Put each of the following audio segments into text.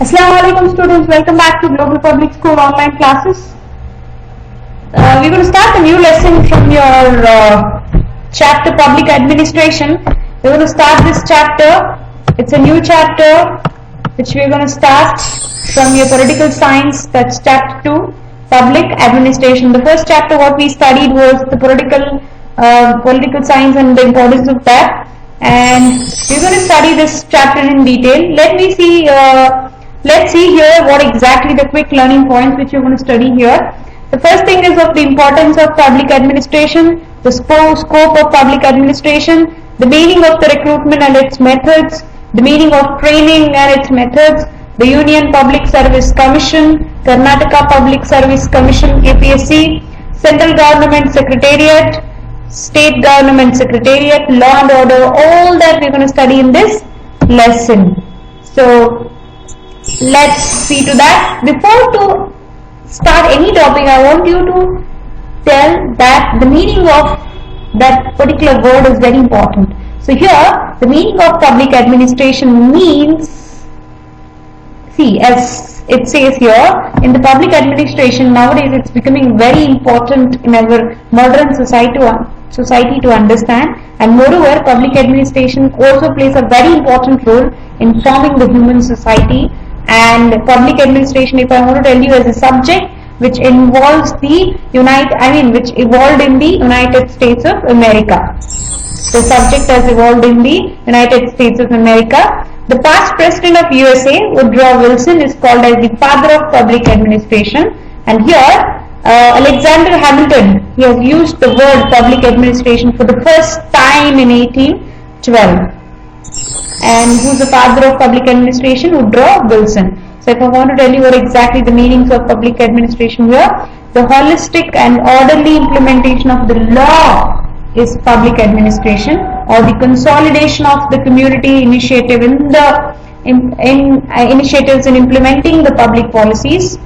Assalamualaikum students, welcome back to Global Public School online classes. We're going to start a new lesson from your chapter Public Administration. We're going to start this chapter. It's a new chapter which we're going to start from your political science. That's chapter 2, Public Administration. The first chapter what we studied was the political science and the importance of that. And we're going to study this chapter in detail. Let's see here what exactly the quick learning points which you're going to study here. The first thing is of the importance of public administration, the scope of public administration, the meaning of the recruitment and its methods, the meaning of training and its methods, the Union Public Service Commission, Karnataka Public Service Commission KPSC, Central Government Secretariat, State Government Secretariat, Law and Order, all that we're going to study in this lesson. So let's see to that. Before to start any topic, I want you to tell that the meaning of that particular word is very important. So here, the meaning of public administration means, see, as it says here, in the public administration nowadays it's becoming very important in our modern society to understand, and moreover public administration also plays a very important role in forming the human society. And public administration, if I want to tell you, as a subject which involves which evolved in the United States of America. The subject has evolved in the United States of America. The past president of USA, Woodrow Wilson, is called as the father of public administration. And here, Alexander Hamilton, he has used the word public administration for the first time in 1812. And who's the father of public administration? Woodrow Wilson. So if I want to tell you what exactly the meanings of public administration here, the holistic and orderly implementation of the law is public administration, or the consolidation of the community initiative initiatives in implementing the public policies,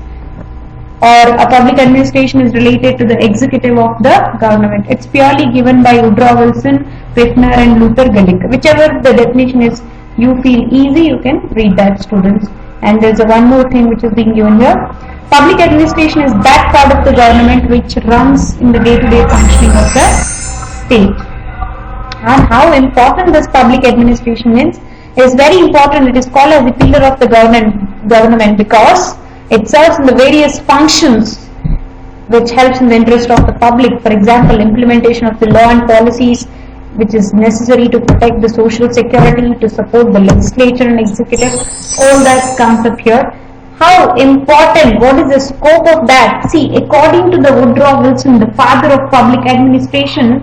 or a public administration is related to the executive of the government. It's purely given by Woodrow Wilson, Fechner and Luther Gillick. Whichever the definition is you feel easy, you can read that, students. And there's one more thing which is being given here. Public administration is that part of the government which runs in the day-to-day functioning of the state. And how important this public administration is very important. It is called as the pillar of the government because it serves in the various functions which helps in the interest of the public. For example, implementation of the law and policies which is necessary to protect the social security, to support the legislature and executive, all that comes up here. How important, what is the scope of that? See, according to the Woodrow Wilson, the father of public administration,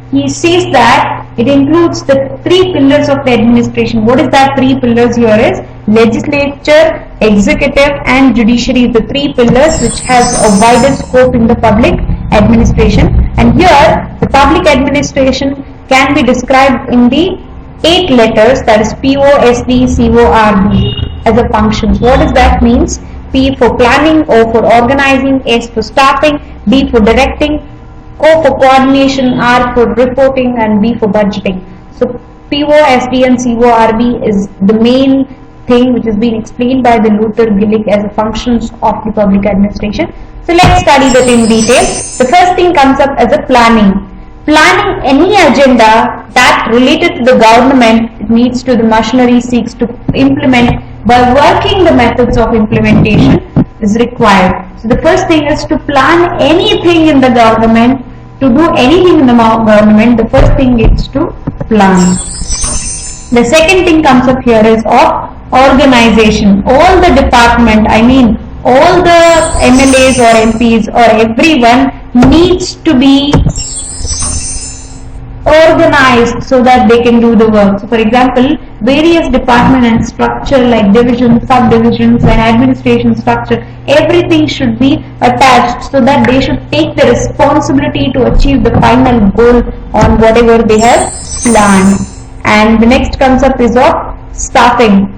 he says that it includes the three pillars of the administration. What is that three pillars here is? Legislature, executive and judiciary, the three pillars which has a wider scope in the public administration. And here the public administration can be described in the 8 letters, that is POSD, CORD as a functions. What does that means? P for planning, O for organizing, S for staffing, D for directing, Co for coordination, R for reporting and B for budgeting. So POSD and CORD is the main thing which is being explained by the Luther Gillick as a functions of the public administration. So let's study that in detail. The first thing comes up as a planning. Planning any agenda that related to the government needs to the machinery seeks to implement by working the methods of implementation is required. So the first thing is to plan anything in the government, to do anything in the government, the first thing is to plan. The second thing comes up here is of organization. All the department, all the MLAs or MPs or everyone needs to be organized so that they can do the work. So for example, various department and structure like divisions, subdivisions and administration structure, everything should be attached so that they should take the responsibility to achieve the final goal on whatever they have planned. And the next comes up is of staffing.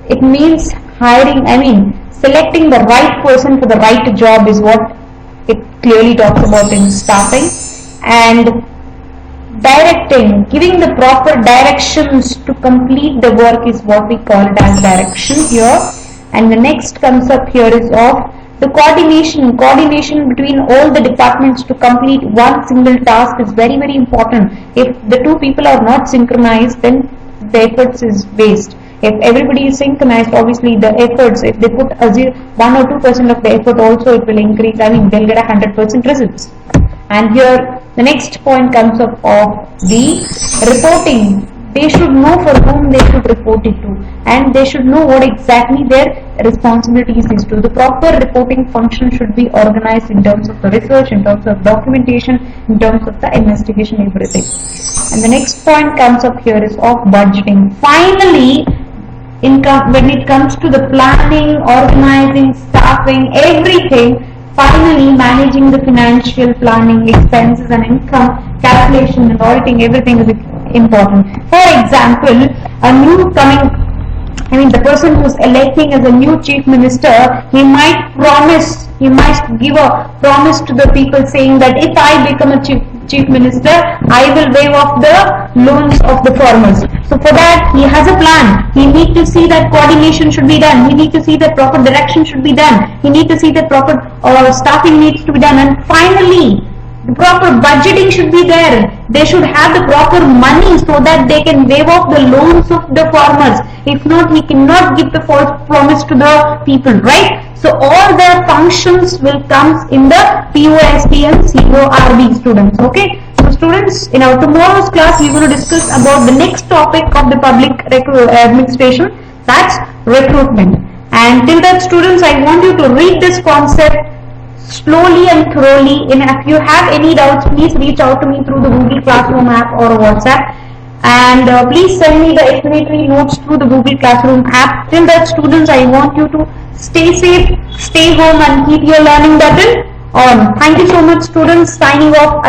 It means hiring, selecting the right person for the right job is what it clearly talks about in staffing. And directing, giving the proper directions to complete the work is what we call it as direction here. And the next comes up here is of the coordination between all the departments to complete one single task is very, very important. If the two people are not synchronized, then the efforts is waste. If everybody is synchronized, obviously the efforts, if they put 1 or 2% of the effort also, it will increase. I mean, they'll get 100% results. And here the next point comes up of the reporting. They should know for whom they should report it to, and they should know what exactly their responsibilities is to. The proper reporting function should be organized in terms of the research, in terms of documentation, in terms of the investigation, everything. And the next point comes up here is of budgeting. Finally, when it comes to the planning, organizing, staffing, everything, finally managing the financial planning, expenses and income, calculation and auditing, everything is important. For example, the person who is electing as a new chief minister, he might give a promise to the people saying that if I become a chief minister, I will waive off the loans of the farmers. So for that, he has a plan. He needs to see that coordination should be done. He needs to see that proper direction should be done. He needs to see that proper staffing needs to be done. And finally, the proper budgeting should be there. They should have the proper money so that they can waive off the loans of the farmers. If not, he cannot give the false promise to the people, right? So all the functions will come in the POST and CORB students, okay? So students, in our tomorrow's class, we are going to discuss about the next topic of the public administration, that's recruitment. And till that, students, I want you to read this concept slowly and thoroughly. And if you have any doubts, please reach out to me through the Google Classroom app or WhatsApp. And please send me the explanatory notes through the Google Classroom app. Till that, students, I want you to stay safe, stay home and keep your learning button on. Thank you so much, students. Signing off.